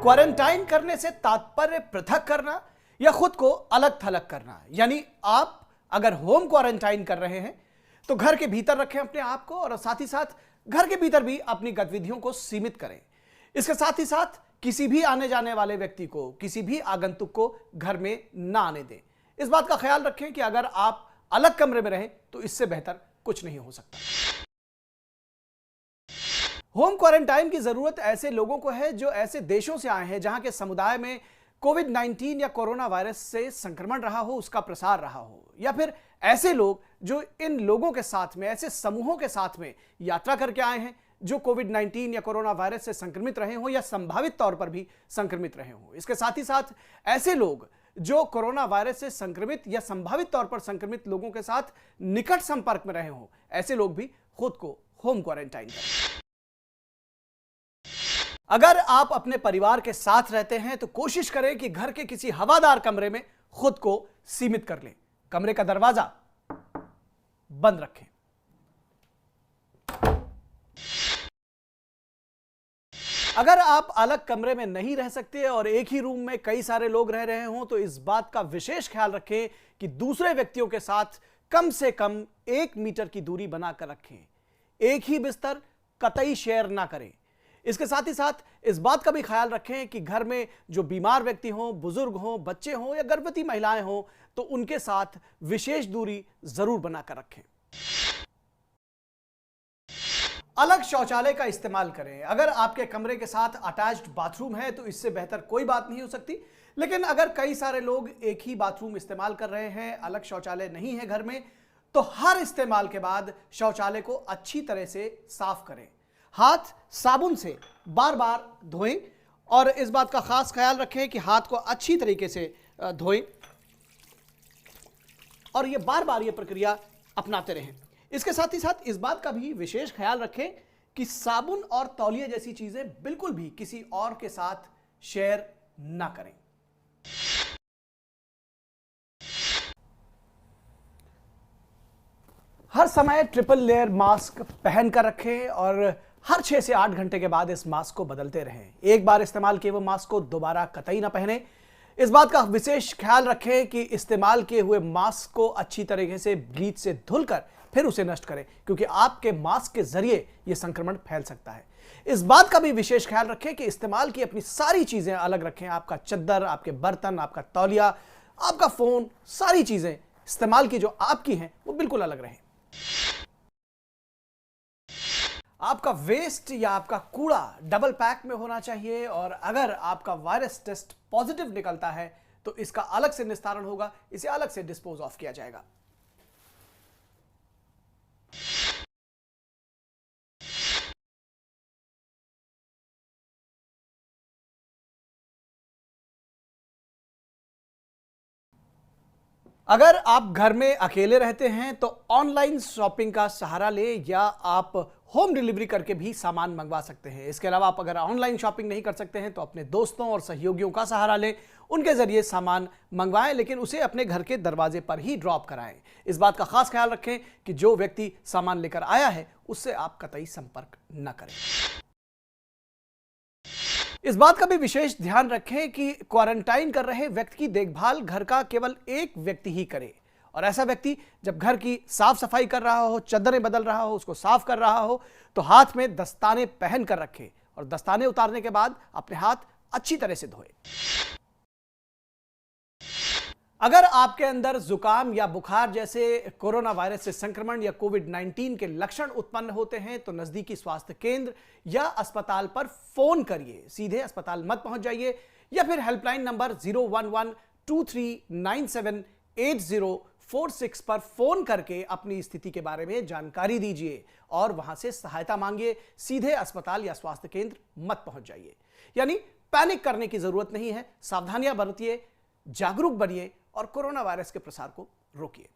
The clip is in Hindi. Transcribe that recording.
क्वारंटाइन करने से तात्पर्य पृथक करना या खुद को अलग थलग करना। यानी आप अगर होम क्वारंटाइन कर रहे हैं तो घर के भीतर रखें अपने आप को और साथ ही साथ घर के भीतर भी अपनी गतिविधियों को सीमित करें। इसके साथ ही साथ किसी भी आने जाने वाले व्यक्ति को, किसी भी आगंतुक को घर में ना आने दें। इस बात का ख्याल रखें कि अगर आप अलग कमरे में रहें तो इससे बेहतर कुछ नहीं हो सकता। होम क्वारंटाइन की जरूरत ऐसे लोगों को है जो ऐसे देशों से आए हैं जहां के समुदाय में कोविड-19 या कोरोना वायरस से संक्रमण रहा हो, उसका प्रसार रहा हो, या फिर ऐसे लोग जो इन लोगों के साथ में, ऐसे समूहों के साथ में यात्रा करके आए हैं जो कोविड-19 या कोरोना वायरस से संक्रमित रहे हो या संभावित तौर पर भी संक्रमित रहे हो। इसके साथ ही साथ ऐसे लोग जो कोरोना वायरस से संक्रमित या संभावित तौर पर संक्रमित लोगों के साथ निकट संपर्क में रहे हो, ऐसे लोग भी खुद को होम क्वारंटाइन करें। अगर आप अपने परिवार के साथ रहते हैं तो कोशिश करें कि घर के किसी हवादार कमरे में खुद को सीमित कर लें। कमरे का दरवाजा बंद रखें। अगर आप अलग कमरे में नहीं रह सकते और एक ही रूम में कई सारे लोग रह रहे हों तो इस बात का विशेष ख्याल रखें कि दूसरे व्यक्तियों के साथ कम से कम 1 मीटर की दूरी बनाकर रखें। एक ही बिस्तर कतई शेयर ना करें। इसके साथ ही साथ इस बात का भी ख्याल रखें कि घर में जो बीमार व्यक्ति हों, बुजुर्ग हों, बच्चे हों या गर्भवती महिलाएं हों तो उनके साथ विशेष दूरी जरूर बनाकर रखें। अलग शौचालय का इस्तेमाल करें। अगर आपके कमरे के साथ अटैच्ड बाथरूम है तो इससे बेहतर कोई बात नहीं हो सकती, लेकिन अगर कई सारे लोग एक ही बाथरूम इस्तेमाल कर रहे हैं, अलग शौचालय नहीं है घर में, तो हर इस्तेमाल के बाद शौचालय को अच्छी तरह से साफ करें। हाथ साबुन से बार बार धोएं और इस बात का खास ख्याल रखें कि हाथ को अच्छी तरीके से धोएं और ये बार बार ये प्रक्रिया अपनाते रहें। इसके साथ ही साथ इस बात का भी विशेष ख्याल रखें कि साबुन और तौलिया जैसी चीजें बिल्कुल भी किसी और के साथ शेयर ना करें। हर समय ट्रिपल लेयर मास्क पहनकर रखें और हर 6 से 8 घंटे के बाद इस मास्क को बदलते रहें। एक बार इस्तेमाल किए हुए मास्क को दोबारा कतई ना पहने। इस बात का विशेष ख्याल रखें कि इस्तेमाल किए हुए मास्क को अच्छी तरीके से ब्लीच से धुलकर फिर उसे नष्ट करें, क्योंकि आपके मास्क के जरिए यह संक्रमण फैल सकता है। इस बात का भी विशेष ख्याल रखें कि इस्तेमाल की अपनी सारी चीजें अलग रखें। आपका चद्दर, आपके बर्तन, आपका तौलिया, आपका फोन, सारी चीजें इस्तेमाल की जो आपकी हैं वो बिल्कुल अलग रहें। आपका वेस्ट या आपका कूड़ा डबल पैक में होना चाहिए और अगर आपका वायरस टेस्ट पॉजिटिव निकलता है तो इसका अलग से निस्तारण होगा, इसे अलग से डिस्पोज ऑफ किया जाएगा। अगर आप घर में अकेले रहते हैं तो ऑनलाइन शॉपिंग का सहारा लें या आप होम डिलीवरी करके भी सामान मंगवा सकते हैं। इसके अलावा आप अगर ऑनलाइन शॉपिंग नहीं कर सकते हैं तो अपने दोस्तों और सहयोगियों का सहारा लें, उनके जरिए सामान मंगवाएं, लेकिन उसे अपने घर के दरवाजे पर ही ड्रॉप कराएं। इस बात का खास ख्याल रखें कि जो व्यक्ति सामान लेकर आया है उससे आप कतई संपर्क न करें। इस बात का भी विशेष ध्यान रखें कि क्वारंटाइन कर रहे व्यक्ति की देखभाल घर का केवल एक व्यक्ति ही करे और ऐसा व्यक्ति जब घर की साफ सफाई कर रहा हो, चद्दरें बदल रहा हो, उसको साफ कर रहा हो तो हाथ में दस्ताने पहन कर रखे और दस्ताने उतारने के बाद अपने हाथ अच्छी तरह से धोए। अगर आपके अंदर जुकाम या बुखार जैसे कोरोना वायरस से संक्रमण या कोविड-19 के लक्षण उत्पन्न होते हैं तो नजदीकी स्वास्थ्य केंद्र या अस्पताल पर फोन करिए। सीधे अस्पताल मत पहुंच जाइए या फिर हेल्पलाइन नंबर 01123978046 पर फोन करके अपनी स्थिति के बारे में जानकारी दीजिए और वहां से सहायता मांगिए। सीधे अस्पताल या स्वास्थ्य केंद्र मत पहुंच जाइए। यानी पैनिक करने की जरूरत नहीं है। सावधानियां बरतिए, जागरूक बनिए और कोरोना वायरस के प्रसार को रोकिए।